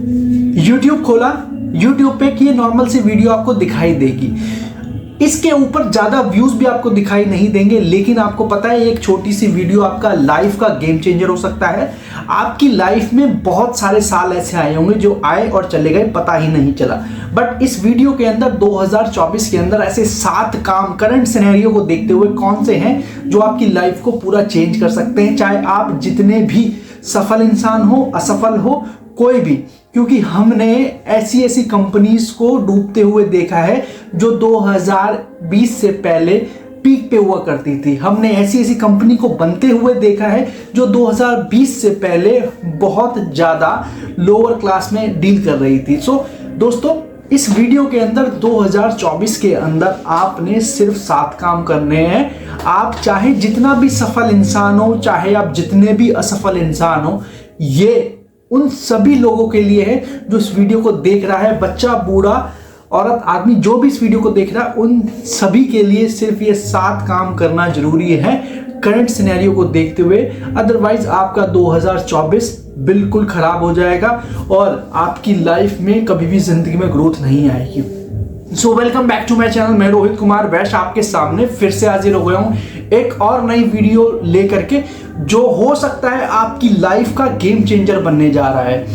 YouTube खोला, YouTube पे कि ये नॉर्मल सी वीडियो आपको दिखाई देगी। इसके ऊपर ज़्यादा व्यूज़ भी आपको दिखाई नहीं देंगे, लेकिन आपको पता है एक छोटी सी वीडियो आपका लाइफ का गेम चेंजर हो सकता है। आपकी लाइफ में बहुत सारे साल ऐसे आए होंगे जो आए और चले गए, पता ही नहीं चला। बट इस वीडियो के अंदर 2024 के अंदर ऐसे 7 काम करंट सिनेरियो को देखते हुए कौन से हैं जो आपकी लाइफ को पूरा चेंज कर सकते हैं, चाहे आप जितने भी सफल इंसान हो, असफल हो, कोई भी। क्योंकि हमने ऐसी ऐसी कंपनीज को डूबते हुए देखा है जो 2020 से पहले पीक पे हुआ करती थी। हमने ऐसी ऐसी कंपनी को बनते हुए देखा है जो 2020 से पहले बहुत ज़्यादा लोअर क्लास में डील कर रही थी। सो दोस्तों, इस वीडियो के अंदर 2024 के अंदर आपने सिर्फ 7 काम करने हैं। आप चाहे जितना भी सफल इंसान हो, चाहे आप जितने भी असफल इंसान हो, ये उन सभी लोगों के लिए है जो इस वीडियो को देख रहा है। बच्चा, बूढ़ा, औरत, आदमी, जो भी इस वीडियो को देख रहा है, उन सभी के लिए सिर्फ ये 7 काम करना जरूरी है करंट सिनेरियो को देखते हुए। अदरवाइज आपका 2024 बिल्कुल खराब हो जाएगा और आपकी लाइफ में कभी भी जिंदगी में ग्रोथ नहीं आएगी। So welcome back to my channel. मैं रोहित कुमार वैश्य आपके सामने फिर से हाजिर हो गया हूँ एक और नई वीडियो लेकर के, जो हो सकता है आपकी लाइफ का गेम चेंजर बनने जा रहा है।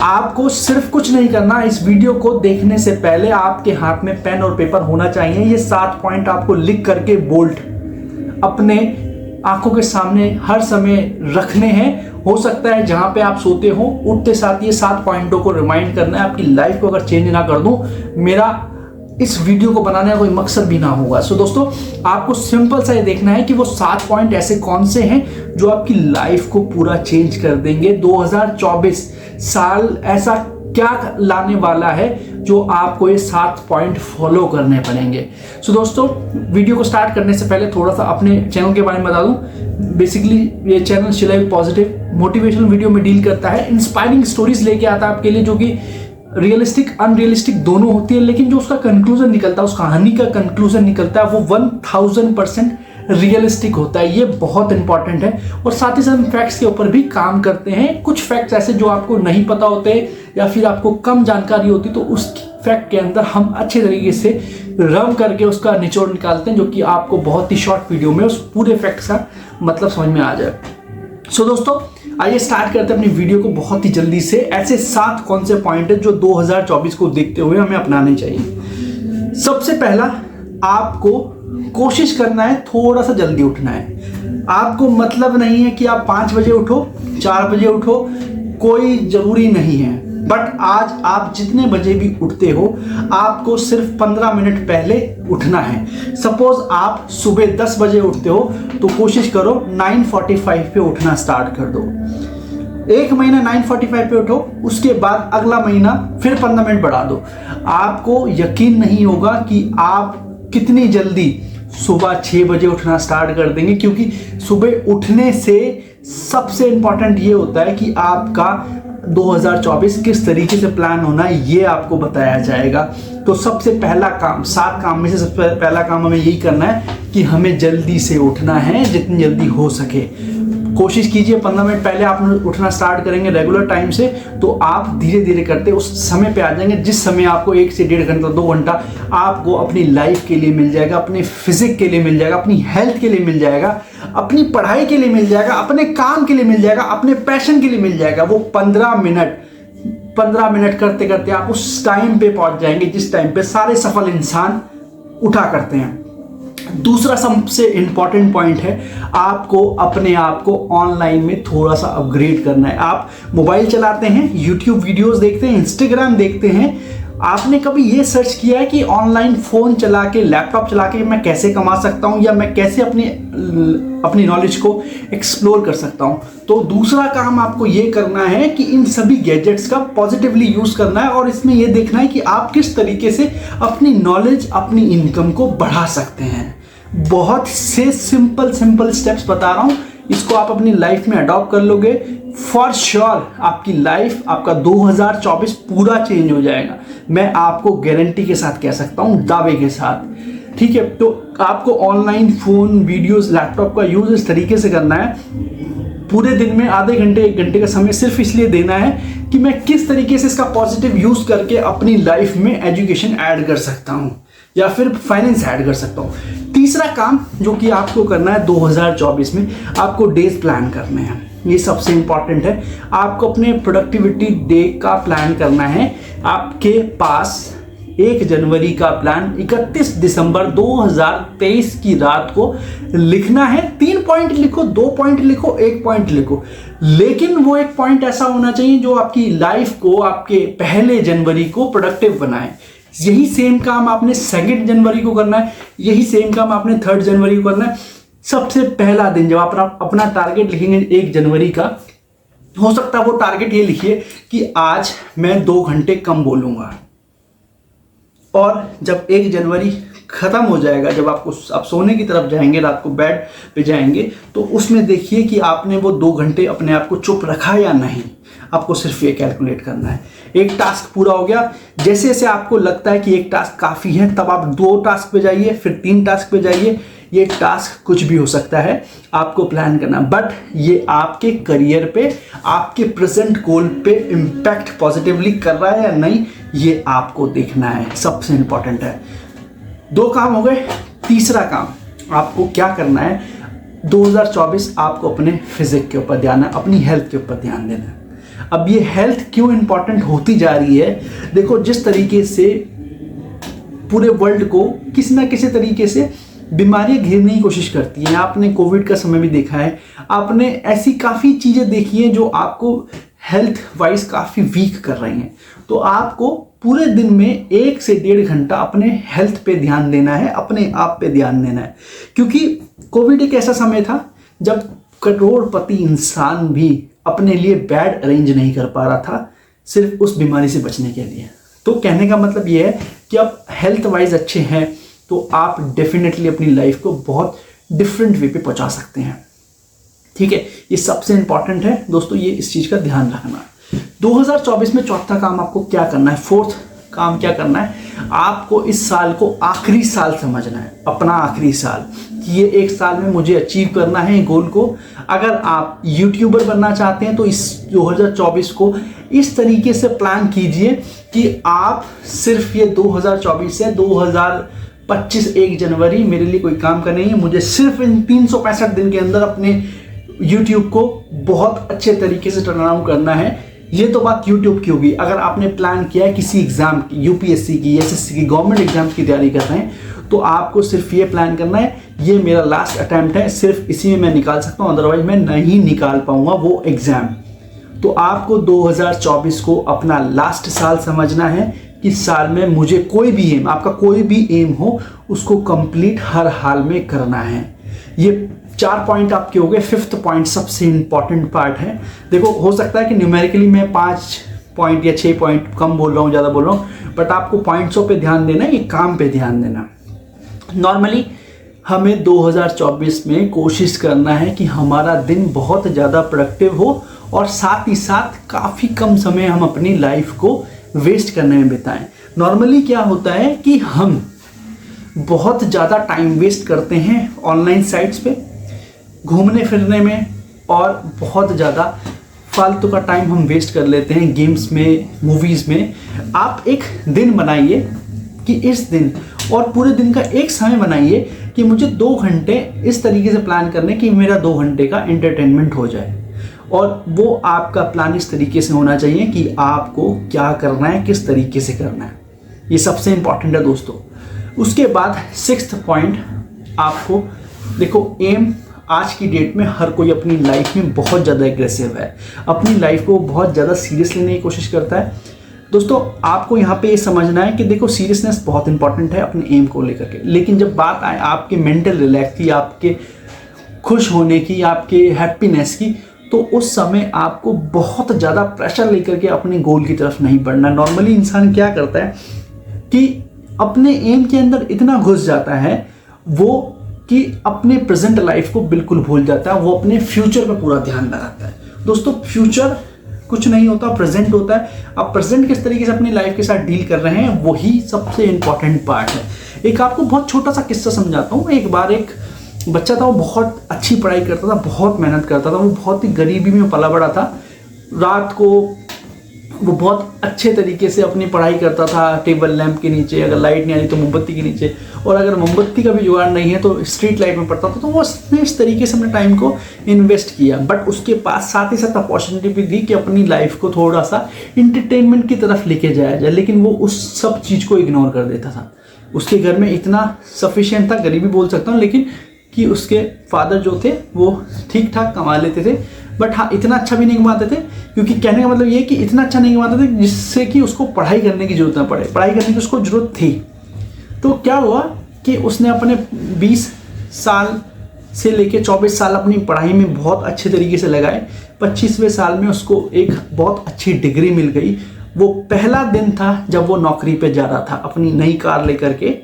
आपको सिर्फ कुछ नहीं करना, इस वीडियो को देखने से पहले आपके हाथ में पेन और पेपर होना चाहिए। ये 7 पॉइंट आपको लिख करके बोल्ड अपने आंखों के सामने हर समय रखने हैं। हो सकता है जहां पे आप सोते हो, उठते साथ ये 7 पॉइंटों को रिमाइंड करना है। आपकी लाइफ को अगर चेंज ना कर दूं, मेरा इस वीडियो को बनाने का कोई मकसद भी ना होगा। सो दोस्तों, आपको सिंपल सा ये देखना है कि वो 7 पॉइंट ऐसे कौन से हैं जो आपकी लाइफ को पूरा चेंज कर देंगे। 2024 साल ऐसा क्या लाने वाला है जो आपको ये 7 पॉइंट फॉलो करने पड़ेंगे। सो दोस्तों, वीडियो को स्टार्ट करने से पहले थोड़ा सा अपने चैनल के बारे में बता दूं। बेसिकली ये चैनल शिलाई पॉजिटिव मोटिवेशनल वीडियो में डील करता है, इंस्पायरिंग स्टोरीज लेके आता है आपके लिए, जो कि रियलिस्टिक अनरियलिस्टिक दोनों होती है, लेकिन जो उसका कंक्लूजन निकलता है, उस कहानी का कंक्लूजन निकलता है, वो 1000% रियलिस्टिक होता है। ये बहुत इंपॉर्टेंट है। और साथ ही साथ हम फैक्ट्स के ऊपर भी काम करते हैं। कुछ फैक्ट्स ऐसे जो आपको नहीं पता होते या फिर आपको कम जानकारी होती, तो उस फैक्ट के अंदर हम अच्छे तरीके से रम करके उसका निचोड़ निकालते हैं, जो कि आपको बहुत ही शॉर्ट वीडियो में उस पूरे फैक्ट्स का मतलब समझ में आ जाए। सो दोस्तों, आइए स्टार्ट करते हैं अपनी वीडियो को बहुत ही जल्दी से। ऐसे 7 कौन से पॉइंट है जो 2024 को देखते हुए हमें अपनाने चाहिए। सबसे पहला, आपको कोशिश करना है थोड़ा सा जल्दी उठना है। आपको मतलब नहीं है कि आप 5 बजे उठो, 4 बजे उठो, कोई जरूरी नहीं है। बट आज आप जितने बजे भी उठते हो, आपको सिर्फ 15 मिनट पहले उठना है। सपोज आप सुबह 10 बजे उठते हो, तो कोशिश करो 9:45 पे उठना स्टार्ट कर दो। एक महीना 9:45 पे उठो, उसके बाद अगला महीना फिर 15 मिनट बढ़ा दो। आपको यकीन नहीं होगा कि आप कितनी जल्दी सुबह 6 बजे उठना स्टार्ट कर देंगे। क्योंकि सुबह उठने से सबसे इंपॉर्टेंट ये होता है कि आपका 2024 किस तरीके से प्लान होना है, ये आपको बताया जाएगा। तो सबसे पहला काम, 7 काम में से सबसे पहला काम हमें यही करना है कि हमें जल्दी से उठना है, जितनी जल्दी हो सके। कोशिश कीजिए 15 मिनट पहले आप उठना स्टार्ट करेंगे रेगुलर टाइम से, तो आप धीरे धीरे करते उस समय पे आ जाएंगे जिस समय आपको 1 से 1.5 घंटा 2 घंटा आपको अपनी लाइफ के लिए मिल जाएगा, अपने फिजिक के लिए मिल जाएगा, अपनी हेल्थ के लिए मिल जाएगा, अपनी पढ़ाई के लिए मिल जाएगा, अपने काम के लिए मिल जाएगा, अपने पैशन के लिए मिल जाएगा। वो 15 मिनट करते करते आप उस टाइम पे पहुंच जाएंगे जिस टाइम पे सारे सफल इंसान उठा करते हैं। दूसरा सबसे इंपॉर्टेंट पॉइंट है, आपको अपने आप को ऑनलाइन में थोड़ा सा अपग्रेड करना है। आप मोबाइल चलाते हैं, यूट्यूब वीडियोस देखते हैं, इंस्टाग्राम देखते हैं, आपने कभी ये सर्च किया है कि ऑनलाइन फ़ोन चला के, लैपटॉप चला के मैं कैसे कमा सकता हूँ या मैं कैसे अपनी नॉलेज को एक्सप्लोर कर सकता हूँ? तो दूसरा काम आपको ये करना है कि इन सभी गैजेट्स का पॉजिटिवली यूज़ करना है और इसमें ये देखना है कि आप किस तरीके से अपनी नॉलेज, अपनी इनकम को बढ़ा सकते हैं। बहुत से सिंपल स्टेप्स बता रहा हूँ, इसको आप अपनी लाइफ में अडॉप्ट कर लोगे, फॉर श्योर आपकी लाइफ, आपका 2024 पूरा चेंज हो जाएगा। मैं आपको गारंटी के साथ कह सकता हूँ, दावे के साथ। ठीक है, तो आपको ऑनलाइन फ़ोन, वीडियोस, लैपटॉप का यूज़ इस तरीके से करना है, पूरे दिन में आधे घंटे 1 घंटे का समय सिर्फ इसलिए देना है कि मैं किस तरीके से इसका पॉजिटिव यूज करके अपनी लाइफ में एजुकेशन ऐड कर सकता हूं या फिर फाइनेंस ऐड कर सकता हूं। तीसरा काम जो कि आपको करना है 2024 में, आपको डेज प्लान करने हैं। ये सबसे इंपॉर्टेंट है। आपको अपने प्रोडक्टिविटी डे का प्लान करना है। आपके पास 1 जनवरी का प्लान 31 दिसंबर 2023 की रात को लिखना है। 3 पॉइंट लिखो, 2 पॉइंट लिखो, 1 पॉइंट लिखो, लेकिन वो 1 पॉइंट ऐसा होना चाहिए जो आपकी लाइफ को आपके 1 जनवरी को प्रोडक्टिव बनाए। यही सेम काम आपने 2 जनवरी को करना है, यही सेम काम आपने 3 जनवरी को करना है। सबसे पहला दिन जब आप अपना टारगेट लिखेंगे 1 जनवरी का, हो सकता है वो टारगेट ये लिखिए कि आज मैं 2 घंटे कम बोलूंगा। और जब 1 जनवरी खत्म हो जाएगा, जब आप सोने की तरफ जाएंगे, रात को बेड पे जाएंगे, तो उसमें देखिए कि आपने वो 2 घंटे अपने आप को चुप रखा या नहीं। आपको सिर्फ ये कैलकुलेट करना है। एक टास्क पूरा हो गया। जैसे जैसे आपको लगता है कि एक टास्क काफ़ी है, तब आप 2 टास्क पे जाइए, फिर 3 टास्क पे जाइए। ये टास्क कुछ भी हो सकता है, आपको प्लान करना, बट ये आपके करियर पे, आपके प्रेजेंट गोल पे इम्पैक्ट पॉजिटिवली कर रहा है या नहीं, ये आपको देखना है। सबसे इंपॉर्टेंट है। 2 काम हो गए। तीसरा काम आपको क्या करना है, 2024 आपको अपने फिजिक के ऊपर ध्यान है, अपनी हेल्थ के ऊपर ध्यान देना है। अब ये हेल्थ क्यों इंपॉर्टेंट होती जा रही है, देखो जिस तरीके से पूरे वर्ल्ड को किसी ना किसी तरीके से बीमारियां घेरने की कोशिश करती हैं। आपने कोविड का समय भी देखा है, आपने ऐसी काफ़ी चीज़ें देखी हैं जो आपको हेल्थ वाइज काफ़ी वीक कर रही हैं। तो आपको पूरे दिन में 1 से 1.5 घंटा अपने हेल्थ पे ध्यान देना है, अपने आप पे ध्यान देना है। क्योंकि कोविड एक ऐसा समय था जब करोड़पति इंसान भी अपने लिए बेड अरेंज नहीं कर पा रहा था, सिर्फ उस बीमारी से बचने के लिए। तो कहने का मतलब ये है कि आप हेल्थ वाइज अच्छे हैं तो आप डेफिनेटली अपनी लाइफ को बहुत डिफरेंट वे पे पहुंचा सकते हैं। ठीक है, ये सबसे इंपॉर्टेंट है दोस्तों, ये इस चीज़ का ध्यान रखना। 2024 में चौथा काम आपको क्या करना है, 4th काम क्या करना है, आपको इस साल को आखिरी साल समझना है, अपना आखिरी साल, कि ये 1 साल में मुझे अचीव करना है गोल को। अगर आप यूट्यूबर बनना चाहते हैं तो इस 2024 को इस तरीके से प्लान कीजिए कि आप सिर्फ ये 2024 से 2025 1 जनवरी मेरे लिए कोई काम का नहीं है, मुझे सिर्फ इन 365 दिन के अंदर अपने YouTube को बहुत अच्छे तरीके से टर्न अराउंड करना है। ये तो बात YouTube की होगी। अगर आपने प्लान किया है किसी एग्जाम की, UPSC की, SSC की, गवर्नमेंट एग्जाम की तैयारी कर रहे हैं, तो आपको सिर्फ ये प्लान करना है, ये मेरा लास्ट अटेम्प्ट है, सिर्फ इसी में मैं निकाल सकता हूँ, अदरवाइज मैं नहीं निकाल पाऊंगा वो एग्जाम। तो आपको 2024 को अपना लास्ट साल समझना है कि साल में मुझे कोई भी एम, आपका कोई भी एम हो, उसको कंप्लीट हर हाल में करना है। ये 4 पॉइंट आपके हो गए। 5th पॉइंट सबसे इंपॉर्टेंट पार्ट है। देखो हो सकता है कि न्यूमेरिकली मैं 5 पॉइंट या 6 पॉइंट कम बोल रहा हूँ, ज़्यादा बोल रहा हूँ, बट आपको पॉइंट्सों पे ध्यान देना है, ये काम पे ध्यान देना। नॉर्मली हमें 2024 में कोशिश करना है कि हमारा दिन बहुत ज़्यादा प्रोडक्टिव हो और साथ ही साथ काफ़ी कम समय हम अपनी लाइफ को वेस्ट करने में बिताएं। नॉर्मली क्या होता है कि हम बहुत ज़्यादा टाइम वेस्ट करते हैं ऑनलाइन साइट्स पे, घूमने फिरने में, और बहुत ज़्यादा फालतू का टाइम हम वेस्ट कर लेते हैं गेम्स में, मूवीज़ में। आप एक दिन बनाइए कि इस दिन, और पूरे दिन का एक समय बनाइए कि मुझे 2 घंटे इस तरीके से प्लान करने कि मेरा 2 घंटे का एंटरटेनमेंट हो जाए। और वो आपका प्लान इस तरीके से होना चाहिए कि आपको क्या करना है, किस तरीके से करना है। ये सबसे इंपॉर्टेंट है दोस्तों। उसके बाद 6th पॉइंट, आपको देखो एम, आज की डेट में हर कोई अपनी लाइफ में बहुत ज़्यादा एग्रेसिव है, अपनी लाइफ को बहुत ज़्यादा सीरियस लेने की कोशिश करता है। दोस्तों आपको यहाँ पे ये समझना है कि देखो सीरियसनेस बहुत इंपॉर्टेंट है अपने एम को लेकर के, लेकिन जब बात आए आपके मेंटल रिलैक्स की, आपके खुश होने की, आपके हैप्पीनेस की, तो उस समय आपको बहुत ज़्यादा प्रेशर लेकर के अपने गोल की तरफ नहीं बढ़ना। नॉर्मली इंसान क्या करता है कि अपने एम के अंदर इतना घुस जाता है वो कि अपने प्रेजेंट लाइफ को बिल्कुल भूल जाता है, वो अपने फ्यूचर पर पूरा ध्यान लगाता है। दोस्तों फ्यूचर कुछ नहीं होता, प्रेजेंट होता है। आप प्रेजेंट किस तरीके से अपनी लाइफ के साथ डील कर रहे हैं, वही सबसे इंपॉर्टेंट पार्ट है। एक आपको बहुत छोटा सा किस्सा समझाता हूँ। एक बार एक बच्चा था वो बहुत अच्छी पढ़ाई करता था, बहुत मेहनत करता था, वो बहुत ही गरीबी में पला बड़ा था। रात को वो बहुत अच्छे तरीके से अपनी पढ़ाई करता था, टेबल लैंप के नीचे, अगर लाइट नहीं आ रही तो मोमबत्ती के नीचे, और अगर मोमबत्ती का भी जुगाड़ नहीं है तो स्ट्रीट लाइट में पढ़ता था। तो वो उसने इस तरीके से अपने टाइम को इन्वेस्ट किया, बट उसके पास साथ ही साथ अपॉर्चुनिटी भी दी कि अपनी लाइफ को थोड़ा सा इंटरटेनमेंट की तरफ लेके जाया जाए, लेकिन वो उस सब चीज़ को इग्नोर कर देता था। उसके घर में इतना सफिशिएंट था, गरीबी बोल सकता हूँ, लेकिन कि उसके फादर जो थे वो ठीक ठाक कमा लेते थे, बट हाँ इतना अच्छा भी नहीं कमाते थे, क्योंकि कहने का मतलब ये कि इतना अच्छा नहीं कमाते थे जिससे कि उसको पढ़ाई करने की जरूरत ना पड़े। पढ़ाई करने की उसको जरूरत थी। तो क्या हुआ कि उसने अपने 20 साल से लेके 24 साल अपनी पढ़ाई में बहुत अच्छे तरीके से लगाए। 25वें साल में उसको एक बहुत अच्छी डिग्री मिल गई। वो पहला दिन था जब वो नौकरी पे जा रहा था अपनी नई कार लेकर के,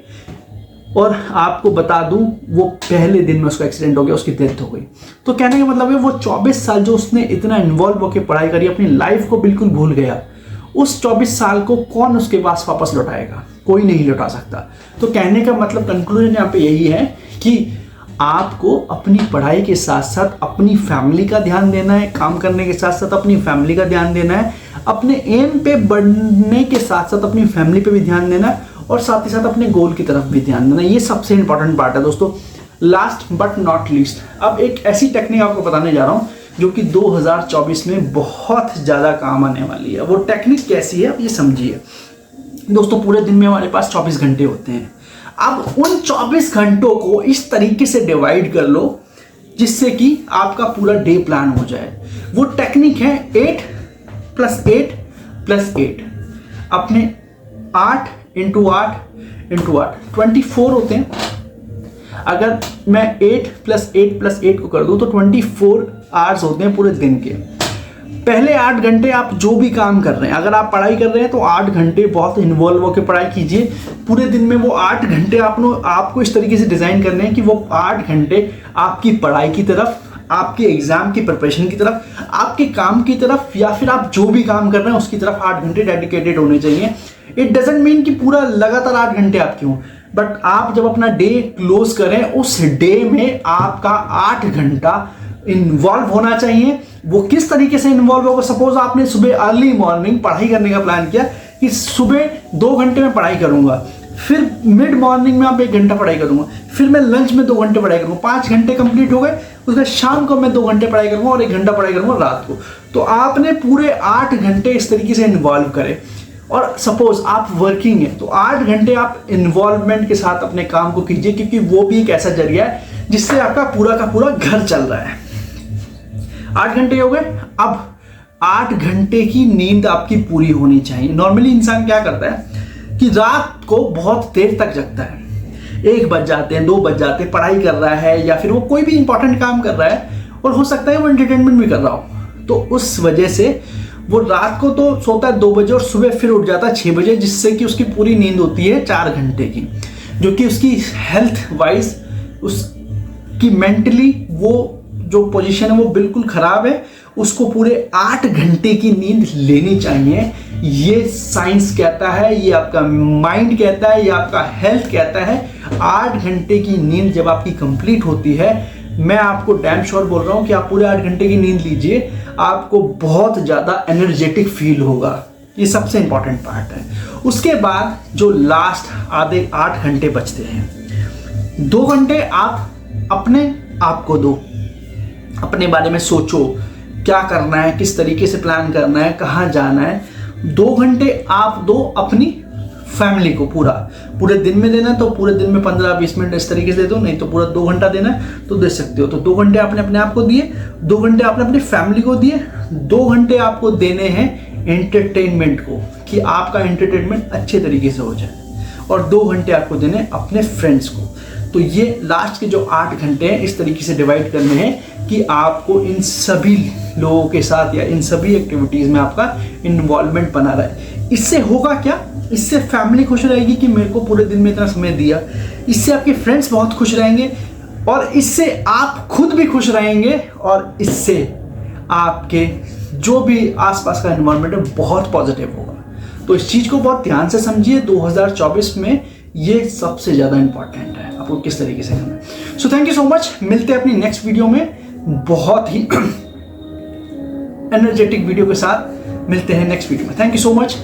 और आपको बता दूं वो पहले दिन में उसका एक्सीडेंट हो गया, उसकी डेथ हो गई। तो कहने का मतलब है वो 24 साल जो उसने इतना इन्वॉल्व होकर पढ़ाई करी, अपनी लाइफ को बिल्कुल भूल गया। उस 24 साल को कौन उसके पास वापस लौटाएगा? कोई नहीं लौटा सकता। तो कहने का मतलब कंक्लूजन यहाँ पे यही है कि आपको अपनी पढ़ाई के साथ साथ अपनी फैमिली का ध्यान देना है, काम करने के साथ साथ अपनी फैमिली का ध्यान देना है, अपने एम पे बढ़ने के साथ साथ अपनी फैमिली पे भी ध्यान देना है, और साथ ही साथ अपने गोल की तरफ भी ध्यान देना। ये सबसे इंपॉर्टेंट पार्ट है दोस्तों। लास्ट बट नॉट लीस्ट, अब एक ऐसी टेक्निक आपको बताने जा रहा हूँ जो कि 2024 में बहुत ज़्यादा काम आने वाली है। वो टेक्निक कैसी है आप ये समझिए दोस्तों। पूरे दिन में हमारे पास 24 घंटे होते हैं। अब उन 24 घंटों को इस तरीके से डिवाइड कर लो जिससे कि आपका पूरा डे प्लान हो जाए। वो टेक्निक है 8 + 8 + 8। अपने 8 × 8 × 8 24 होते हैं। अगर मैं 8 + 8 + 8 को कर दूं तो 24 आवर्स होते हैं पूरे दिन के। पहले 8 घंटे आप जो भी काम कर रहे हैं, अगर आप पढ़ाई कर रहे हैं तो 8 घंटे बहुत इन्वॉल्व होकर पढ़ाई कीजिए। पूरे दिन में वो 8 घंटे आपको इस तरीके से डिजाइन करने हैं कि वो 8 घंटे आपकी पढ़ाई की तरफ, आपके एग्जाम की प्रिपरेशन की तरफ, आपके काम की तरफ, या फिर आप जो भी काम कर रहे हैं उसकी तरफ 8 घंटे डेडिकेटेड होने चाहिए। इट डजंट मीन कि पूरा लगातार 8 घंटे आपके हों, बट आप जब अपना डे क्लोज करें उस डे में आपका 8 घंटा इन्वॉल्व होना चाहिए। वो किस तरीके से इन्वॉल्व होगा? सपोज आपने सुबह अर्ली मॉर्निंग पढ़ाई करने का प्लान किया कि सुबह 2 घंटे में पढ़ाई करूंगा, फिर मिड मॉर्निंग में आप 1 घंटा पढ़ाई करूंगा, फिर मैं लंच में 2 घंटे पढ़ाई करूंगा, 5 घंटे कंप्लीट हो गए। उसके शाम को मैं 2 घंटे पढ़ाई करूंगा और 1 घंटा पढ़ाई करूंगा रात को। तो आपने पूरे 8 घंटे इस तरीके से इन्वॉल्व करें। और सपोज आप वर्किंग है तो 8 घंटे आप इन्वॉल्वमेंट के साथ अपने काम को कीजिए, क्योंकि वो भी एक ऐसा जरिया है जिससे आपका पूरा का पूरा घर चल रहा है। 8 घंटे हो गए। अब 8 घंटे की नींद आपकी पूरी होनी चाहिए। नॉर्मली इंसान क्या करता है कि रात को बहुत देर तक जगता है, 1 बज जाते हैं, 2 बज जाते हैं, पढ़ाई कर रहा है या फिर वो कोई भी इंपॉर्टेंट काम कर रहा है, और हो सकता है वो एंटरटेनमेंट भी कर रहा हो। तो उस वजह से वो रात को तो सोता है 2 बजे और सुबह फिर उठ जाता है 6 बजे, जिससे कि उसकी पूरी नींद होती है 4 घंटे की, जो कि उसकी हेल्थ वाइज, उसकी मेंटली वो जो पोजीशन है वो बिल्कुल खराब है। उसको पूरे 8 घंटे की नींद लेनी चाहिए। ये साइंस कहता है, ये आपका माइंड कहता है, ये आपका हेल्थ कहता है। 8 घंटे की नींद जब आपकी कंप्लीट होती है, मैं आपको डैम श्योर बोल रहा हूं कि आप पूरे 8 घंटे की नींद लीजिए, आपको बहुत ज्यादा एनर्जेटिक फील होगा। ये सबसे इंपॉर्टेंट पार्ट है। उसके बाद जो लास्ट आधे 8 घंटे बचते हैं, 2 घंटे आप अपने आप को दो, अपने बारे में सोचो क्या करना है, किस तरीके से प्लान करना है, कहाँ जाना है। 2 घंटे आप दो अपनी फैमिली को। पूरे दिन में देना है तो पूरे दिन में 15-20 मिनट इस तरीके से दे दो, नहीं तो पूरा 2 घंटा देना है तो दे सकते हो। तो 2 घंटे आपने अपने आप को दिए, 2 घंटे आपने अपनी फैमिली को दिए, 2 घंटे आपको देने हैं एंटरटेनमेंट को, कि आपका एंटरटेनमेंट अच्छे तरीके से हो जाए, और 2 घंटे आपको देने अपने फ्रेंड्स को। तो ये लास्ट के जो 8 घंटे हैं इस तरीके से डिवाइड करने हैं कि आपको इन सभी लोगों के साथ या इन सभी एक्टिविटीज़ में आपका इन्वॉल्वमेंट बना रहे। इससे होगा क्या? इससे फैमिली खुश रहेगी कि मेरे को पूरे दिन में इतना समय दिया, इससे आपके फ्रेंड्स बहुत खुश रहेंगे, और इससे आप खुद भी खुश रहेंगे, और इससे आपके जो भी आसपास का एनवायरनमेंट है बहुत पॉजिटिव होगा। तो इस चीज़ को बहुत ध्यान से समझिए। 2024 में ये सबसे ज़्यादा इंपॉर्टेंट है, आपको किस तरीके से करना है। So thank you so much, मिलते हैं अपनी नेक्स्ट वीडियो में बहुत ही एनर्जेटिक वीडियो के साथ। मिलते हैं नेक्स्ट वीडियो में। Thank you so much.